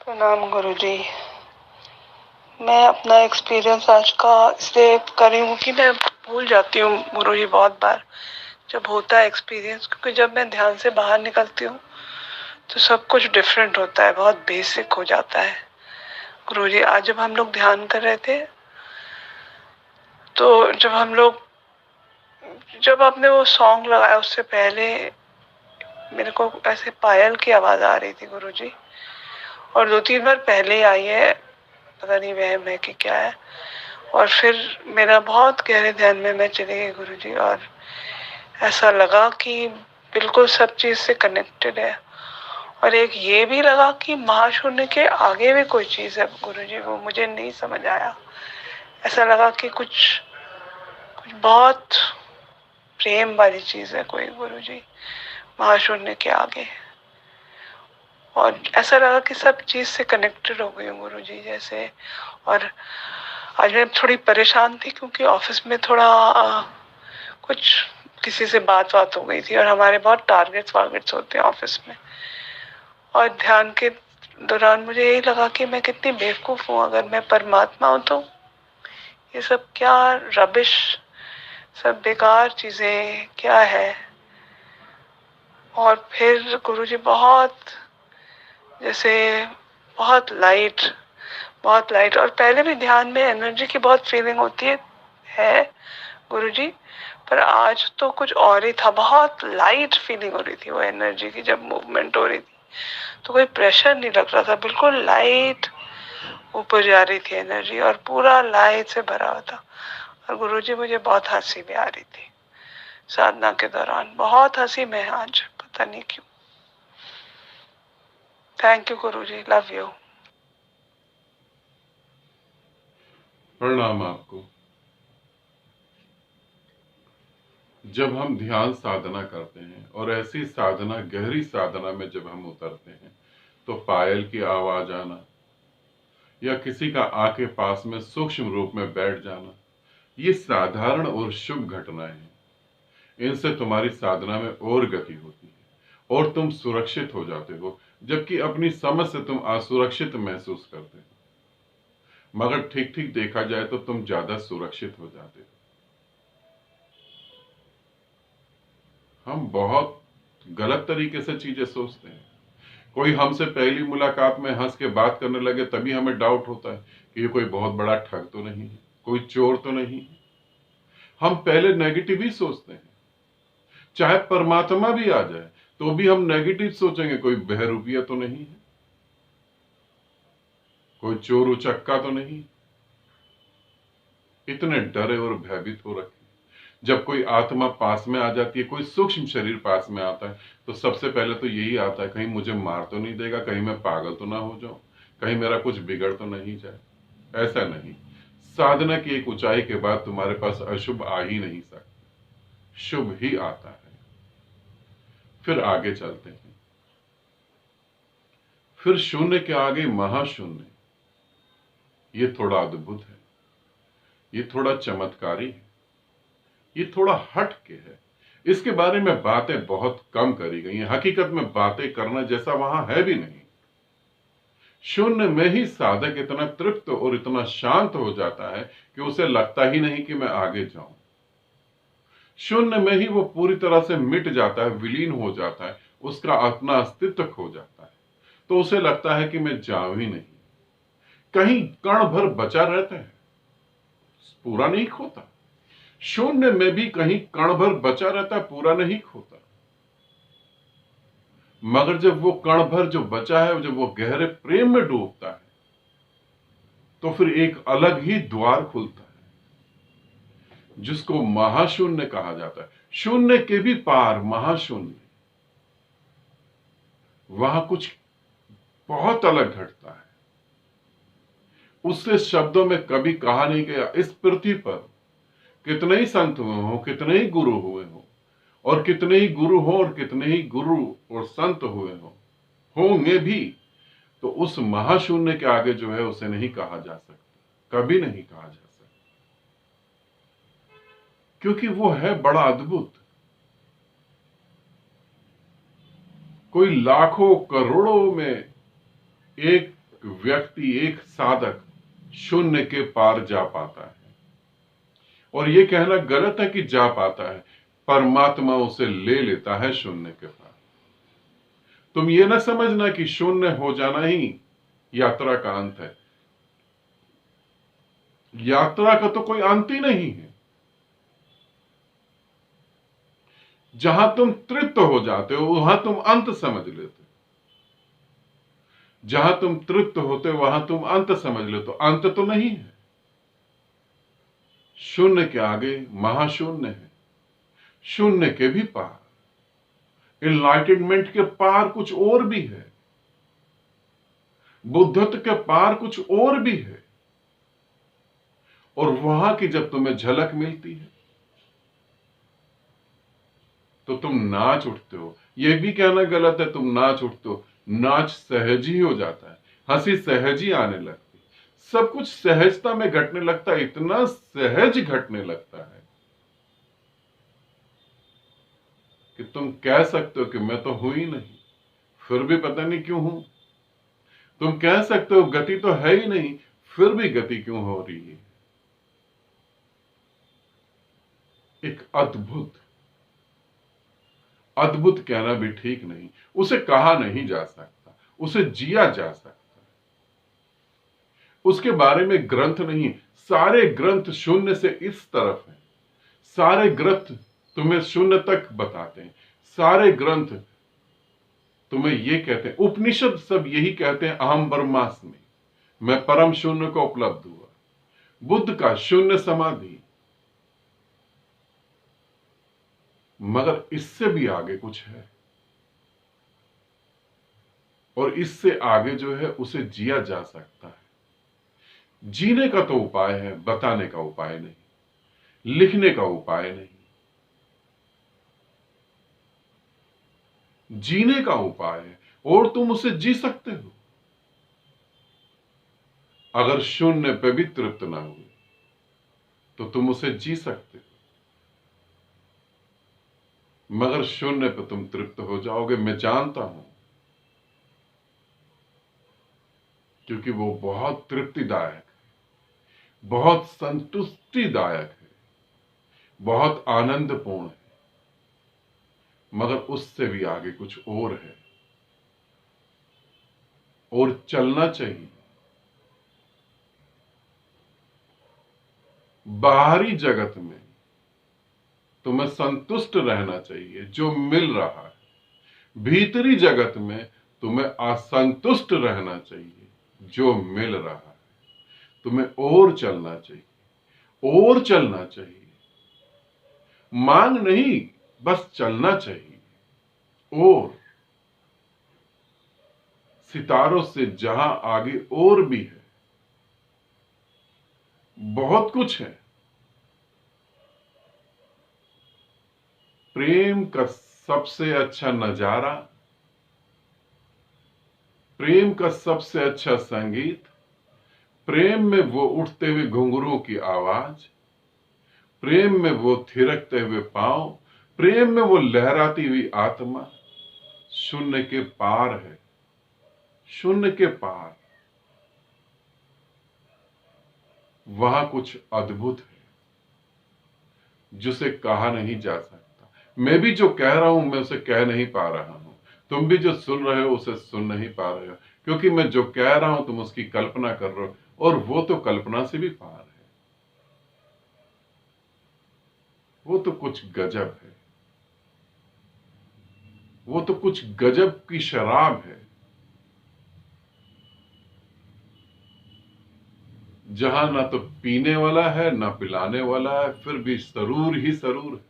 प्रणाम गुरुजी। मैं अपना एक्सपीरियंस आज का इसलिए कर रही हूँ कि मैं भूल जाती हूँ गुरुजी बहुत बार जब होता है एक्सपीरियंस, क्योंकि जब मैं ध्यान से बाहर निकलती हूँ तो सब कुछ डिफरेंट होता है, बहुत बेसिक हो जाता है। गुरुजी आज जब हम लोग ध्यान कर रहे थे तो जब आपने वो सॉन्ग लगाया उससे पहले मेरे को ऐसे पायल की आवाज आ रही थी गुरुजी, और 2-3 बार पहले ही आई है, पता नहीं वहम है कि क्या है। और फिर मेरा बहुत गहरे ध्यान में मैं चली गई गुरुजी, और ऐसा लगा कि बिल्कुल सब चीज से कनेक्टेड है। और एक ये भी लगा कि महाशून्य के आगे भी कोई चीज है गुरुजी, वो मुझे नहीं समझ आया। ऐसा लगा कि कुछ कुछ बहुत प्रेम वाली चीज है कोई गुरुजी महाशून्य के आगे। और ऐसा लगा कि सब चीज से कनेक्टेड हो गई हूँ गुरुजी जैसे। और आज मैं थोड़ी परेशान थी क्योंकि ऑफिस में थोड़ा कुछ किसी से बात हो गई थी, और हमारे बहुत टारगेट्स होते हैं ऑफिस में। और ध्यान के दौरान मुझे यही लगा कि मैं कितनी बेवकूफ हूँ, अगर मैं परमात्मा हूँ तो ये सब क्या रबिश, सब बेकार चीजें क्या है। और फिर गुरुजी बहुत जैसे बहुत लाइट, और पहले भी ध्यान में एनर्जी की बहुत फीलिंग होती है गुरुजी, पर आज तो कुछ और ही था। बहुत लाइट फीलिंग हो रही थी वो एनर्जी की, जब मूवमेंट हो रही थी तो कोई प्रेशर नहीं लग रहा था, बिल्कुल लाइट ऊपर जा रही थी एनर्जी, और पूरा लाइट से भरा हुआ था। और गुरुजी मुझे बहुत हंसी भी आ रही थी साधना के दौरान, बहुत हंसी में आज, पता नहीं क्यों। Thank you Guruji, love you. प्रणाम आपको। जब हम ध्यान साधना करते हैं और ऐसी साधना, गहरी साधना में जब हम उतरते हैं तो पायल की आवाज आना या किसी का आके पास में सूक्ष्म रूप में बैठ जाना, ये साधारण और शुभ घटनाएं हैं। इनसे तुम्हारी साधना में और गति होती है और तुम सुरक्षित हो जाते हो, जबकि अपनी समझ से तुम असुरक्षित महसूस करते हो। मगर ठीक ठीक देखा जाए तो तुम ज्यादा सुरक्षित हो जाते हो। हम बहुत गलत तरीके से चीजें सोचते हैं। कोई हमसे पहली मुलाकात में हंस के बात करने लगे तभी हमें डाउट होता है कि ये कोई बहुत बड़ा ठग तो नहीं है, कोई चोर तो नहीं है। हम पहले नेगेटिव ही सोचते हैं। चाहे परमात्मा भी आ जाए तो भी हम नेगेटिव सोचेंगे, कोई बहरूपिया तो नहीं है, कोई चोर उचक्का तो नहीं। इतने डरे और भयभीत हो रखे। जब कोई आत्मा पास में आ जाती है, कोई सूक्ष्म शरीर पास में आता है, तो सबसे पहले तो यही आता है, कहीं मुझे मार तो नहीं देगा, कहीं मैं पागल तो ना हो जाऊं, कहीं मेरा कुछ बिगड़ तो नहीं जाए। ऐसा नहीं। साधना की एक ऊंचाई के बाद तुम्हारे पास अशुभ आ ही नहीं सकता, शुभ ही आता है। फिर आगे चलते हैं। फिर शून्य के आगे महाशून्य। ये थोड़ा अद्भुत है, ये थोड़ा चमत्कारी है, ये थोड़ा हट के है। इसके बारे में बातें बहुत कम करी गई हैं। हकीकत में बातें करना जैसा वहां है भी नहीं। शून्य में ही साधक इतना तृप्त और इतना शांत हो जाता है कि उसे लगता ही नहीं कि मैं आगे जाऊं। शून्य में ही वो पूरी तरह से मिट जाता है, विलीन हो जाता है, उसका अपना अस्तित्व खो जाता है। तो उसे लगता है कि मैं जाऊं ही नहीं। कहीं कण भर बचा रहता है, पूरा नहीं खोता। शून्य में भी कहीं कण भर बचा रहता है, पूरा नहीं खोता। मगर जब वो कण भर जो बचा है, जब वो गहरे प्रेम में डूबता है, तो फिर एक अलग ही द्वार खुलता है, जिसको महाशून्य कहा जाता है। शून्य के भी पार महाशून्य। वहां कुछ बहुत अलग घटता है, उससे शब्दों में कभी कहा नहीं गया। इस पृथ्वी पर कितने ही संत हुए हो, कितने ही गुरु हुए हो, और कितने ही गुरु हो और कितने ही गुरु और संत हुए हो, होंगे भी, तो उस महाशून्य के आगे जो है उसे नहीं कहा जा सकता, कभी नहीं कहा जा सकता, क्योंकि वो है बड़ा अद्भुत। कोई लाखों करोड़ों में एक व्यक्ति, एक साधक शून्य के पार जा पाता है। और ये कहना गलत है कि जा पाता है, परमात्मा उसे ले लेता है शून्य के पार। तुम ये ना समझना कि शून्य हो जाना ही यात्रा का अंत है। यात्रा का तो कोई अंत ही नहीं है। जहां तुम तृप्त हो जाते हो वहां तुम अंत समझ लेते हो। जहां तुम तृप्त होते हो वहां तुम अंत समझ लेते हो। अंत तो नहीं है। शून्य के आगे महाशून्य है, शून्य के भी पार, इनलाइटनमेंट के पार कुछ और भी है, बुद्धत्व के पार कुछ और भी है। और वहां की जब तुम्हें झलक मिलती है तो तुम नाच उठते हो। यह भी कहना गलत है तुम नाच उठते हो। नाच सहज ही हो जाता है, हंसी सहज ही आने लगती, सब कुछ सहजता में घटने लगता है, इतना सहज घटने लगता है कि तुम कह सकते हो कि मैं तो हूं ही नहीं, फिर भी पता नहीं क्यों हूं। तुम कह सकते हो गति तो है ही नहीं, फिर भी गति क्यों हो रही है। एक अद्भुत, अद्भुत कहना भी ठीक नहीं, उसे कहा नहीं जा सकता, उसे जिया जा सकता है। उसके बारे में ग्रंथ नहीं, सारे ग्रंथ शून्य से इस तरफ हैं। सारे ग्रंथ तुम्हें शून्य तक बताते हैं। सारे ग्रंथ तुम्हें ये कहते हैं, उपनिषद सब यही कहते हैं, अहम ब्रह्मास्मि, मैं परम शून्य को उपलब्ध हुआ। बुद्ध का शून्य समाधि, मगर इससे भी आगे कुछ है। और इससे आगे जो है उसे जिया जा सकता है। जीने का तो उपाय है, बताने का उपाय नहीं, लिखने का उपाय नहीं। जीने का उपाय है और तुम उसे जी सकते हो। अगर शून्य पे भी तृप्त ना हुए तो तुम उसे जी सकते हो, मगर शून्य पे तुम तृप्त हो जाओगे, मैं जानता हूं, क्योंकि वो बहुत तृप्तिदायक है, बहुत संतुष्टिदायक है, बहुत आनंदपूर्ण है, मगर उससे भी आगे कुछ और है। और चलना चाहिए। बाहरी जगत में तुम्हें संतुष्ट रहना चाहिए जो मिल रहा है, भीतरी जगत में तुम्हें असंतुष्ट रहना चाहिए जो मिल रहा है। तुम्हें और चलना चाहिए, और चलना चाहिए, मांग नहीं, बस चलना चाहिए। और सितारों से जहां आगे और भी है, बहुत कुछ है। प्रेम का सबसे अच्छा नजारा, प्रेम का सबसे अच्छा संगीत, प्रेम में वो उठते हुए घुंघरूओं की आवाज, प्रेम में वो थिरकते हुए पांव, प्रेम में वो लहराती हुई आत्मा शून्य के पार है। शून्य के पार वहां कुछ अद्भुत है जिसे कहा नहीं जा सकता। मैं भी जो कह रहा हूं मैं उसे कह नहीं पा रहा हूं, तुम भी जो सुन रहे हो उसे सुन नहीं पा रहे हो, क्योंकि मैं जो कह रहा हूं तुम उसकी कल्पना कर रहे हो, और वो तो कल्पना से भी पार है। वो तो कुछ गजब है, वो तो कुछ गजब की शराब है, जहां ना तो पीने वाला है ना पिलाने वाला है, फिर भी सरूर ही सरूर है,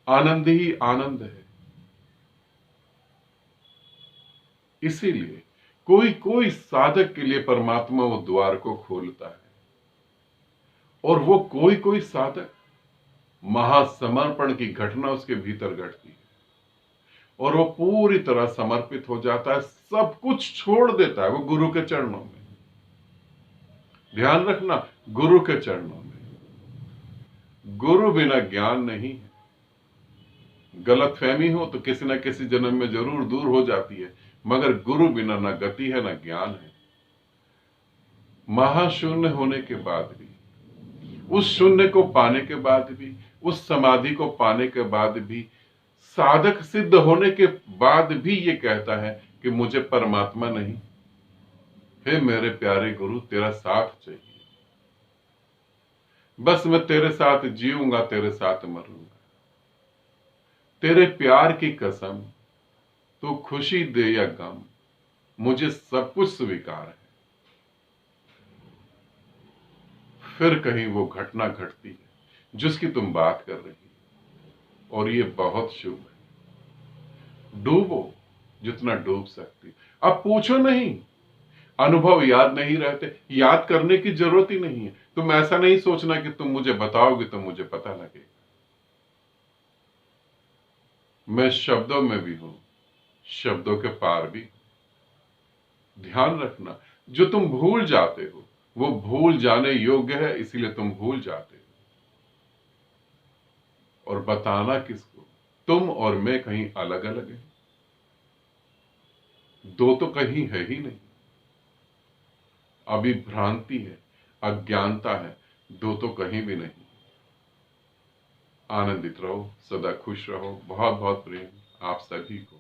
आनंद ही आनंद है। इसीलिए कोई कोई साधक के लिए परमात्मा वो द्वार को खोलता है, और वो कोई कोई साधक महासमर्पण की घटना उसके भीतर घटती है, और वो पूरी तरह समर्पित हो जाता है, सब कुछ छोड़ देता है वो गुरु के चरणों में। ध्यान रखना, गुरु के चरणों में। गुरु बिना ज्ञान नहीं है। गलतफहमी हो तो किसी न किसी जन्म में जरूर दूर हो जाती है, मगर गुरु बिना ना गति है ना ज्ञान है। महाशून्य होने के बाद भी, उस शून्य को पाने के बाद भी, उस समाधि को पाने के बाद भी, साधक सिद्ध होने के बाद भी ये कहता है कि मुझे परमात्मा नहीं। हे मेरे प्यारे गुरु, तेरा साथ चाहिए। बस मैं तेरे साथ जीऊंगा, तेरे साथ मरूंगा। तेरे प्यार की कसम, तू खुशी दे या गम, मुझे सब कुछ स्वीकार है। फिर कहीं वो घटना घटती है जिसकी तुम बात कर रही हो, और ये बहुत शुभ है। डूबो जितना डूब सकती। अब पूछो नहीं, अनुभव याद नहीं रहते, याद करने की जरूरत ही नहीं है। तुम ऐसा नहीं सोचना कि तुम मुझे बताओगे तो मुझे पता लगेगा। मैं शब्दों में भी हूं, शब्दों के पार भी। ध्यान रखना, जो तुम भूल जाते हो वो भूल जाने योग्य है, इसीलिए तुम भूल जाते हो। और बताना किसको, तुम और मैं कहीं अलग अलग हैं, दो तो कहीं है ही नहीं। अभी भ्रांति है, अज्ञानता है, दो तो कहीं भी नहीं। आनंदित रहो, सदा खुश रहो। बहुत बहुत प्रेम आप सभी को।